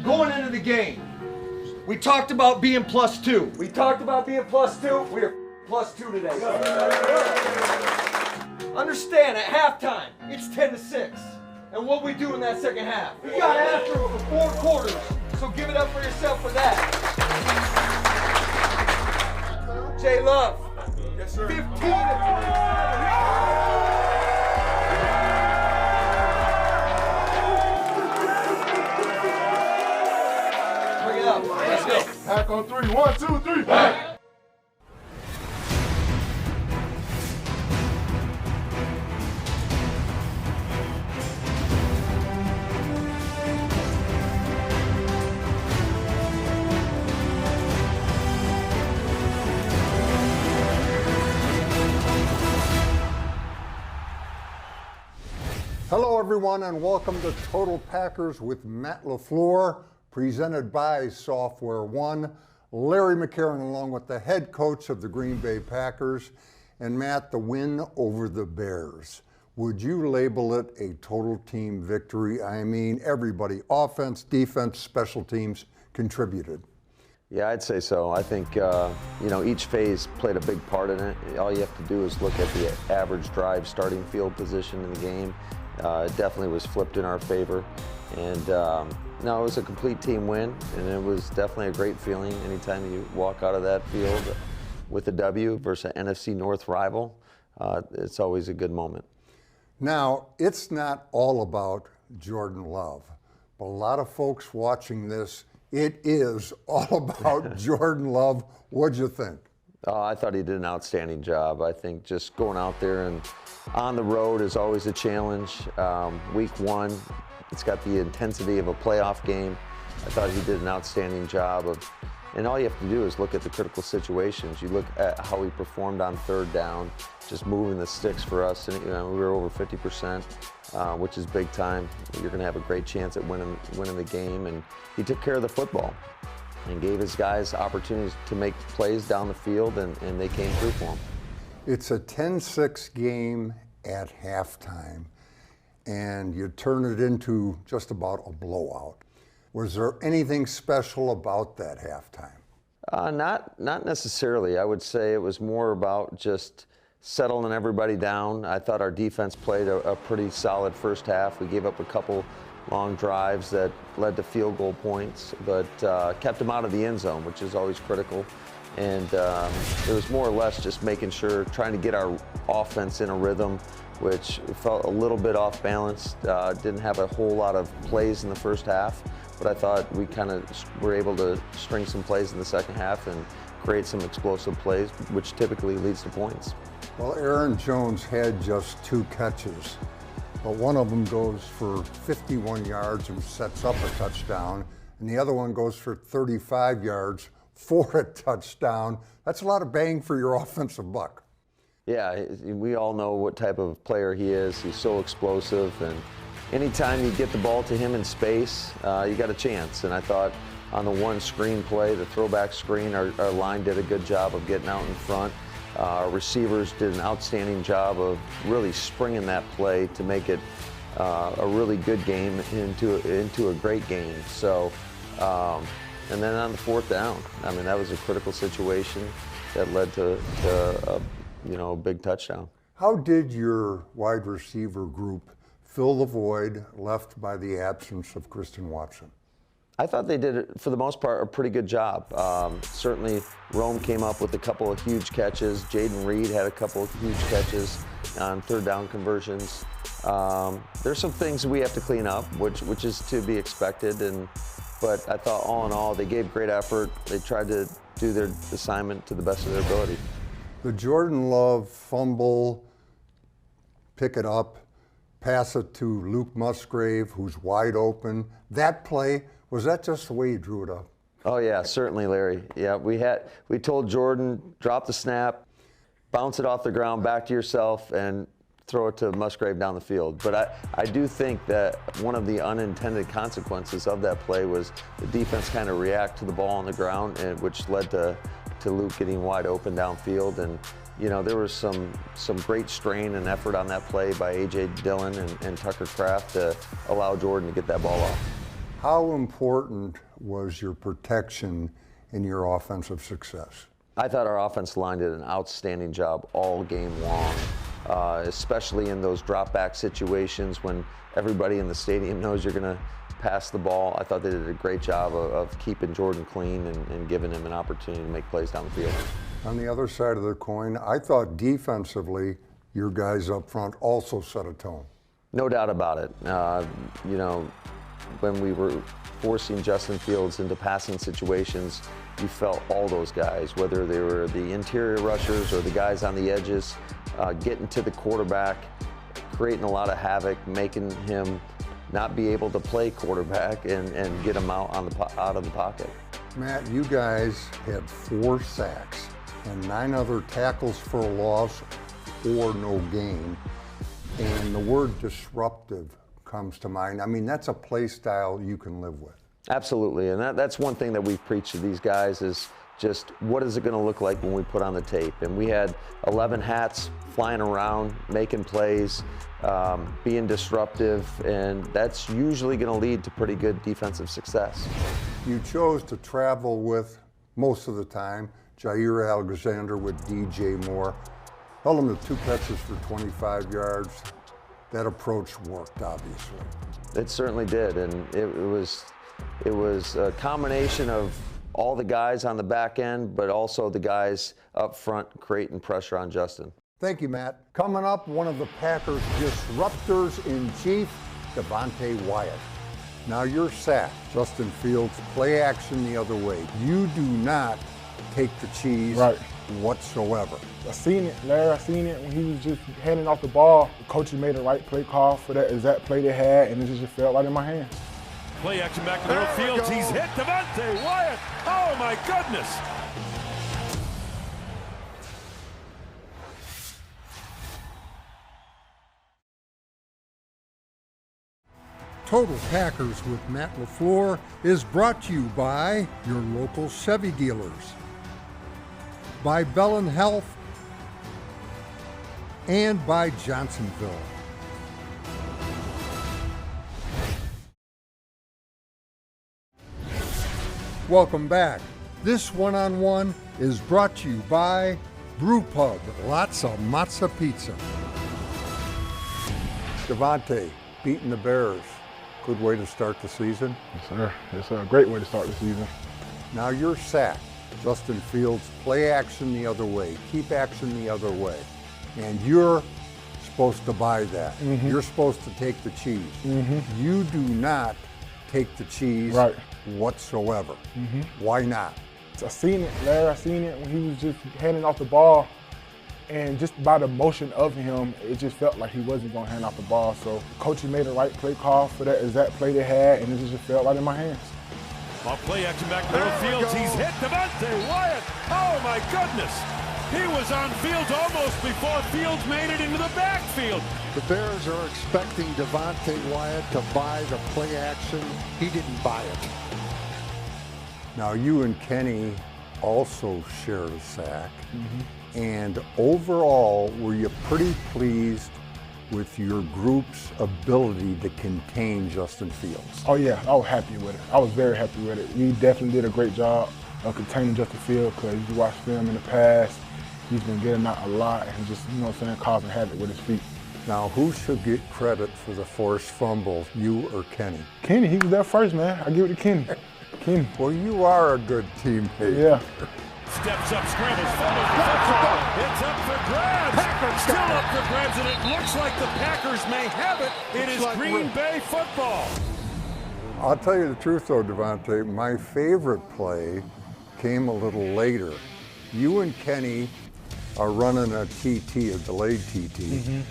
going into the game, we talked about being +2. We talked about being +2. We are +2 today. Understand, at halftime, it's 10-6. And what we do in that second half. We got after it for 4 quarters, so give it up for yourself for that. J Love. Yes, sir. 15 to 27. Bring it up. Let's go. Pack on 3. 1, 2, 3. Pack. Hello everyone and welcome to Total Packers with Matt LaFleur, presented by Software One. Larry McCarren along with the head coach of the Green Bay Packers. And Matt, the win over the Bears. Would you label it a total team victory? I mean, everybody, offense, defense, special teams contributed. Yeah, I'd say so. I think, each phase played a big part in it. All you have to do is look at the average drive starting field position in the game. It definitely was flipped in our favor. And it was a complete team win, and it was definitely a great feeling anytime you walk out of that field with a W versus an NFC North rival. It's always a good moment. Now, it's not all about Jordan Love, but a lot of folks watching this, it is all about Jordan Love. What'd you think? I thought he did an outstanding job. I think just going out there and on the road is always a challenge. Week 1, it's got the intensity of a playoff game. I thought he did an outstanding job and all you have to do is look at the critical situations. You look at how he performed on 3rd down, just moving the sticks for us. And we were over 50%, which is big time. You're going to have a great chance at winning the game. And he took care of the football and gave his guys opportunities to make plays down the field, and they came through for him. It's a 10-6 game at halftime, and you turn it into just about a blowout. Was there anything special about that halftime? Not necessarily. I would say it was more about just settling everybody down. I thought our defense played a pretty solid first half. We gave up a couple long drives that led to field goal points, but kept them out of the end zone, which is always critical. And it was more or less just making sure, trying to get our offense in a rhythm, which felt a little bit off balance. Didn't have a whole lot of plays in the first half, but I thought we kind of were able to string some plays in the second half and create some explosive plays, which typically leads to points. Well, Aaron Jones had just 2 catches, but one of them goes for 51 yards and sets up a touchdown, and the other one goes for 35 yards for a touchdown. That's a lot of bang for your offensive buck. Yeah, we all know what type of player he is. He's so explosive, and anytime you get the ball to him in space, you got a chance. And I thought on the one screen play, the throwback screen, our line did a good job of getting out in front. Our receivers did an outstanding job of really springing that play to make it a really good game into a great game. So, and then on the 4th down, I mean, that was a critical situation that led to a big touchdown. How did your wide receiver group fill the void left by the absence of Christian Watson? I thought they did, for the most part, a pretty good job. Certainly, Rome came up with a couple of huge catches. Jaden Reed had a couple of huge catches on 3rd down conversions. There's some things we have to clean up, which is to be expected. But I thought, all in all, they gave great effort. They tried to do their assignment to the best of their ability. The Jordan Love fumble, pick it up, pass it to Luke Musgrave, who's wide open. That play, was that just the way you drew it up? Oh yeah, certainly, Larry. Yeah, we told Jordan, drop the snap, bounce it off the ground, back to yourself, and throw it to Musgrave down the field. But I do think that one of the unintended consequences of that play was the defense kind of react to the ball on the ground, and which led to Luke getting wide open downfield. And there was some great strain and effort on that play by A.J. Dillon and Tucker Kraft to allow Jordan to get that ball off. How important was your protection in your offensive success? I thought our offensive line did an outstanding job all game long, especially in those drop back situations when everybody in the stadium knows you're going to pass the ball. I thought they did a great job of keeping Jordan clean and giving him an opportunity to make plays down the field. On the other side of the coin, I thought defensively, your guys up front also set a tone. No doubt about it. You know, when we were forcing Justin Fields into passing situations, you felt all those guys, whether they were the interior rushers or the guys on the edges, getting to the quarterback, creating a lot of havoc, making him not be able to play quarterback and get him out of the pocket. Matt, you guys had 4 sacks and 9 other tackles for a loss or no gain. And the word disruptive comes to mind. I mean, that's a play style you can live with. Absolutely, and that's one thing that we've preached to these guys is just what is it going to look like when we put on the tape. And we had 11 hats flying around, making plays, being disruptive, and that's usually going to lead to pretty good defensive success. You chose to travel with, most of the time, Jair Alexander with DJ Moore. Held him to 2 catches for 25 yards. That approach worked, obviously. It certainly did, and it was a combination of all the guys on the back end, but also the guys up front creating pressure on Justin. Thank you, Matt. Coming up, one of the Packers' disruptors in chief, Devonte Wyatt. Now you're sacked. Justin Fields, play action the other way. You do not take the cheese whatsoever. I seen it, Larry. I seen it when he was just handing off the ball. The coach made the right play call for that exact play they had, and it just felt right in my hands. Play action back to the middle field. He's hit Devonte Wyatt. Oh my goodness. Total Packers with Matt LaFleur is brought to you by your local Chevy dealers, by Bellin Health, and by Johnsonville. Welcome back. This one-on-one is brought to you by Brew Pub, lots of matzo pizza. Devonte, beating the Bears. Good way to start the season. Yes, sir. It's a great way to start the season. Now you're sacked. Justin Fields, play action the other way. Keep action the other way. And you're supposed to buy that. Mm-hmm. You're supposed to take the cheese. Mm-hmm. You do not take the cheese whatsoever. Mm-hmm. Why not? I seen it, Larry. I seen it when he was just handing off the ball. And just by the motion of him, it just felt like he wasn't going to hand off the ball. So coach made the right play call for that exact play they had, and it just felt right in my hands. While play action back to the middle field, he's hit Devonte Wyatt. Oh my goodness. He was on Fields almost before Fields made it into the backfield. The Bears are expecting Devonte Wyatt to buy the play action. He didn't buy it. Now you and Kenny also shared a sack. Mm-hmm. And overall, were you pretty pleased with your group's ability to contain Justin Fields? Oh yeah, I was happy with it. I was very happy with it. We definitely did a great job of containing Justin Fields because you watch film in the past, he's been getting out a lot and just, you know what I'm saying, causing havoc with his feet. Now, who should get credit for the forced fumble, you or Kenny? Kenny, he was there first, man. I give it to Kenny. Kenny. Well, you are a good teammate. Yeah. Steps up, scrambles, fumbles the football. It's up for grabs. Packers still up for grabs, and it looks like the Packers may have it. It is Green Bay football. I'll tell you the truth, though, Devonte. My favorite play came a little later. You and Kenny are running a TT, a delayed TT,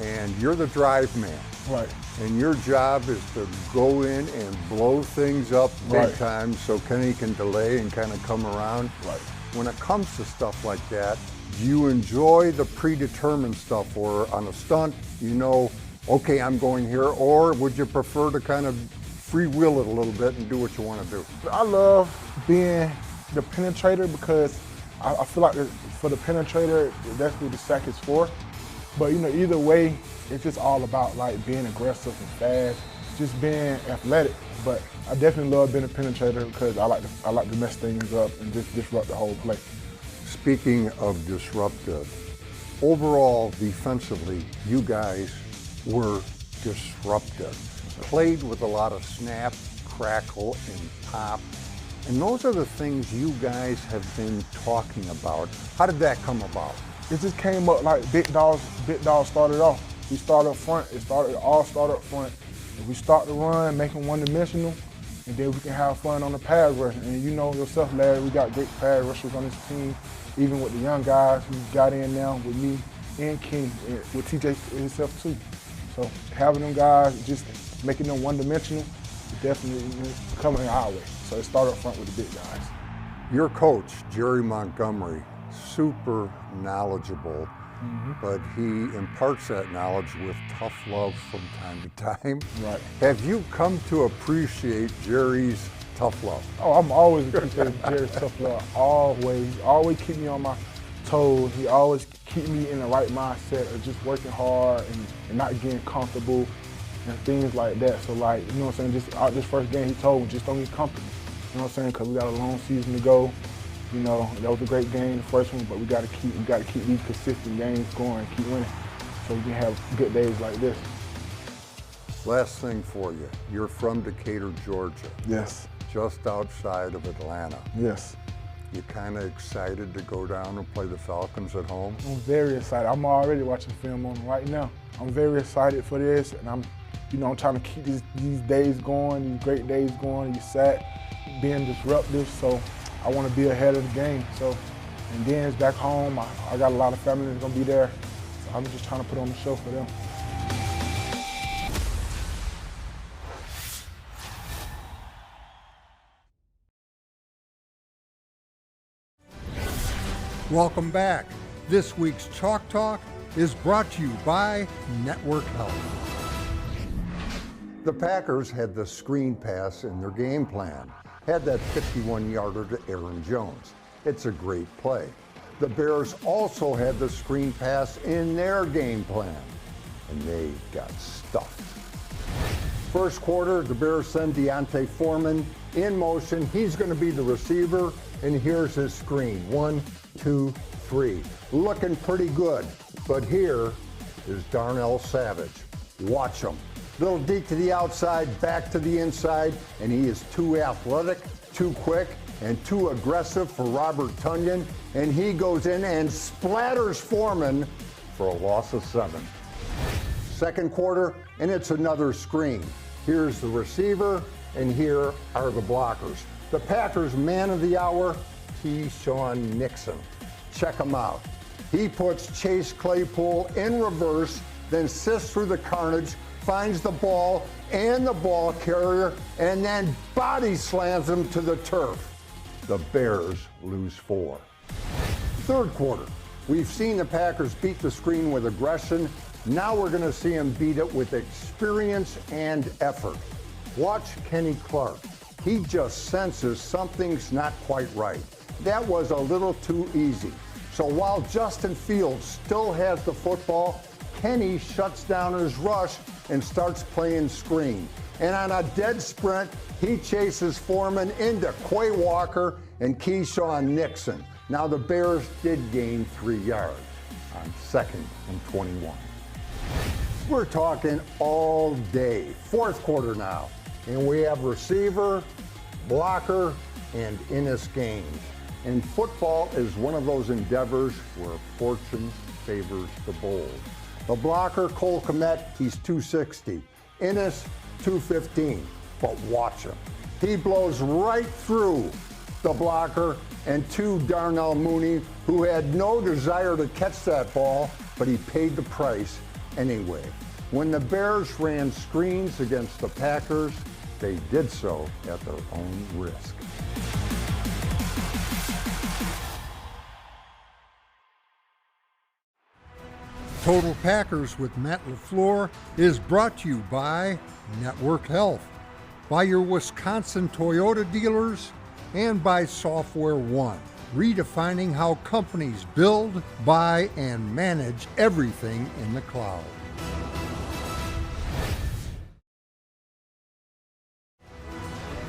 and you're the drive man. Right. And your job is to go in and blow things up big time so Kenny can delay and kind of come around. Right. When it comes to stuff like that, do you enjoy the predetermined stuff, or on a stunt, you know, okay, I'm going here, or would you prefer to kind of freewheel it a little bit and do what you want to do? I love being the penetrator because I feel like for the penetrator, that's what the sack is for. But, you know, either way, it's just all about, like, being aggressive and fast just being athletic. But I definitely love being a penetrator because I like to mess things up and just disrupt the whole play. Speaking of disruptive, overall defensively, you guys were disruptive. Played with a lot of snap, crackle, and pop. And those are the things you guys have been talking about. How did that come about? It just came up like big dogs started off. We started up front, it all started up front. If we start to run, make them one-dimensional, and then we can have fun on the pass rush. And you know yourself, Larry, we got great pass rushers on this team, even with the young guys who got in now with me and King, and with TJ himself too. So having them guys, just making them one-dimensional, definitely coming our way. So it started up front with the big guys. Your coach, Jerry Montgomery, super knowledgeable, but he imparts that knowledge with tough love from time to time. Right. Have you come to appreciate Jerry's tough love? Oh, I'm always appreciating Jerry's tough love. Always keep me on my toes. He always keep me in the right mindset of just working hard and not getting comfortable and things like that. So like, you know what I'm saying, just out this first game he told me, just don't get comfortable. You know what I'm saying, because we got a long season to go. You know, that was a great game, the first one, but we got to keep these consistent games going, keep winning, so we can have good days like this. Last thing for you, you're from Decatur, Georgia. Yes. Just outside of Atlanta. Yes. You kind of excited to go down and play the Falcons at home? I'm very excited. I'm already watching film on them right now. I'm very excited for this, and I'm trying to keep these days going, these great days going. You sat being disruptive, so I want to be ahead of the game. So, and then it's back home. I got a lot of family that's gonna be there. So I'm just trying to put on the show for them. Welcome back. This week's Chalk Talk is brought to you by Network Health. The Packers had the screen pass in their game plan. Had that 51-yarder to Aaron Jones. It's a great play. The Bears also had the screen pass in their game plan, and they got stuffed. First quarter, the Bears send Devonte Foreman in motion. He's going to be the receiver, and here's his screen. 1, 2, 3. Looking pretty good, but here is Darnell Savage. Watch him. Little deep to the outside, back to the inside, and he is too athletic, too quick, and too aggressive for Robert Tonyan, and he goes in and splatters Foreman for a loss of 7. Second quarter, and it's another screen. Here's the receiver, and here are the blockers. The Packers' man of the hour, Keyshawn Nixon. Check him out. He puts Chase Claypool in reverse, then sifts through the carnage, finds the ball and the ball carrier, and then body slams him to the turf. The Bears lose 4. Third quarter, we've seen the Packers beat the screen with aggression. Now we're going to see them beat it with experience and effort. Watch Kenny Clark. He just senses something's not quite right. That was a little too easy. So while Justin Fields still has the football, Kenny shuts down his rush and starts playing screen. And on a dead sprint, he chases Foreman into Quay Walker and Keyshawn Nixon. Now the Bears did gain 3 yards on 2nd and 21. We're talking all day. Fourth quarter now. And we have receiver, blocker, and Innis Gaines. And football is one of those endeavors where fortune favors the bold. The blocker, Cole Kmet, he's 260. Innis, 215. But watch him. He blows right through the blocker and to Darnell Mooney, who had no desire to catch that ball, but he paid the price anyway. When the Bears ran screens against the Packers, they did so at their own risk. Total Packers with Matt LaFleur is brought to you by Network Health, by your Wisconsin Toyota dealers, and by Software One, redefining how companies build, buy, and manage everything in the cloud.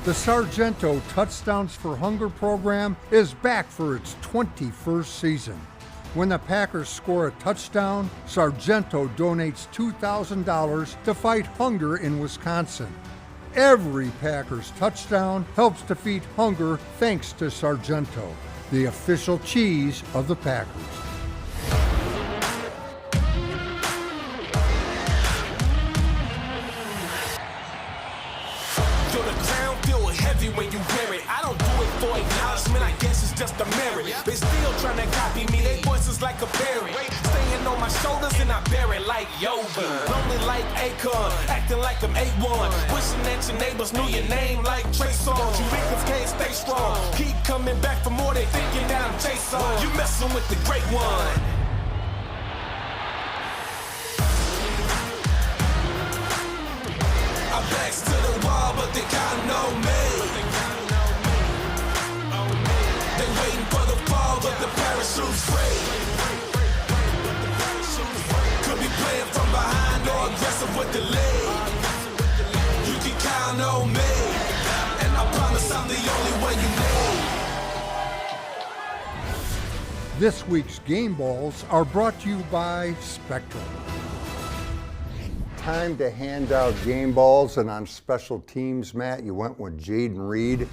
The Sargento Touchdowns for Hunger program is back for its 21st season. When the Packers score a touchdown, Sargento donates $2,000 to fight hunger in Wisconsin. Every Packers touchdown helps defeat hunger thanks to Sargento, the official cheese of the Packers. When you wear it, I don't do it for acknowledgement, I guess it's just a merit. They still trying to copy me, they voices like a parrot. Staying on my shoulders and I bear it like Yogi. Lonely like Akon, acting like I'm A1. Wishing that your neighbors knew your name like Trey Songz. You victims can't stay strong, keep coming back for more, they thinking that I'm Jason. You messing with the great one. I'm backs to the wall, but they can't know me. They waiting for the fall, but the parachute's free. Could be playing from behind or aggressive with the lead. You can count on me, and I promise I'm the only one you need. This week's Game Balls are brought to you by Spectrum. Time to hand out game balls, and on special teams, Matt, you went with Jaden Reed,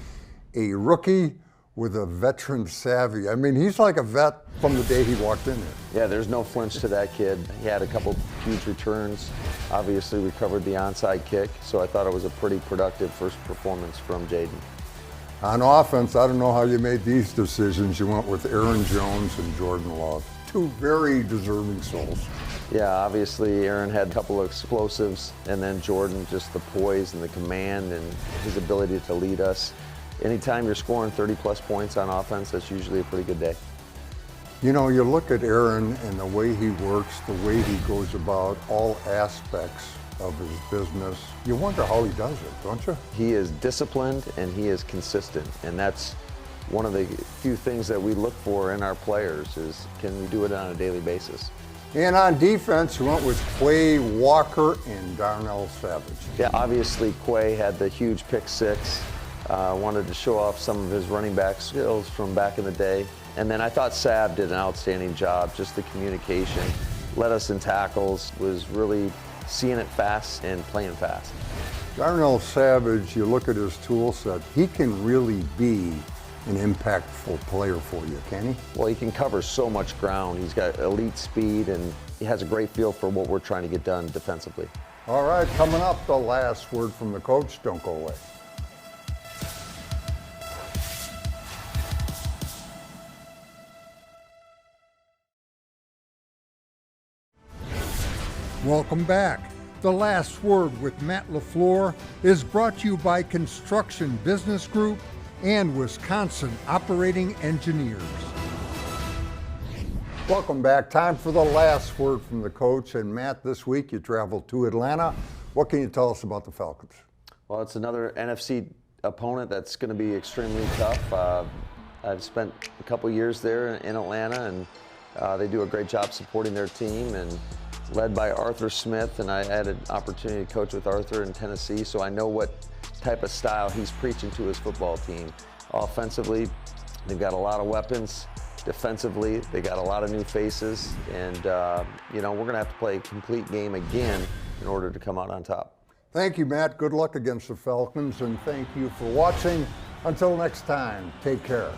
a rookie with a veteran savvy. I mean, he's like a vet from the day he walked in there. Yeah, there's no flinch to that kid. He had a couple huge returns, obviously recovered the onside kick, so I thought it was a pretty productive first performance from Jaden. On offense, I don't know how you made these decisions. You went with Aaron Jones and Jordan Love, two very deserving souls. Yeah, obviously Aaron had a couple of explosives, and then Jordan, just the poise and the command and his ability to lead us. Anytime you're scoring 30-plus points on offense, that's usually a pretty good day. You know, you look at Aaron and the way he works, the way he goes about all aspects of his business. You wonder how he does it, don't you? He is disciplined and he is consistent, and that's one of the few things that we look for in our players is, can we do it on a daily basis? And on defense, we went with Quay Walker and Darnell Savage. Yeah, obviously Quay had the huge pick six. Wanted to show off some of his running back skills from back in the day. And then I thought Sav did an outstanding job, just the communication, led us in tackles, was really seeing it fast and playing fast. Darnell Savage, you look at his tool set, he can really be an impactful player for you, can he? Well, he can cover so much ground. He's got elite speed, and he has a great feel for what we're trying to get done defensively. All right, coming up, the last word from the coach. Don't go away. Welcome back. The Last Word with Matt LaFleur is brought to you by Construction Business Group and Wisconsin Operating Engineers. Welcome back. Time for the last word from the coach. And Matt, this week you traveled to Atlanta. What can you tell us about the Falcons? Well, it's another NFC opponent that's going to be extremely tough. I've spent a couple years there in Atlanta, and they do a great job supporting their team, and led by Arthur Smith, and I had an opportunity to coach with Arthur in Tennessee, so I know what type of style he's preaching to his football team. Offensively, they've got a lot of weapons. Defensively, they got a lot of new faces, and we're going to have to play a complete game again in order to come out on top. Thank you, Matt. Good luck against the Falcons, and thank you for watching. Until next time, take care.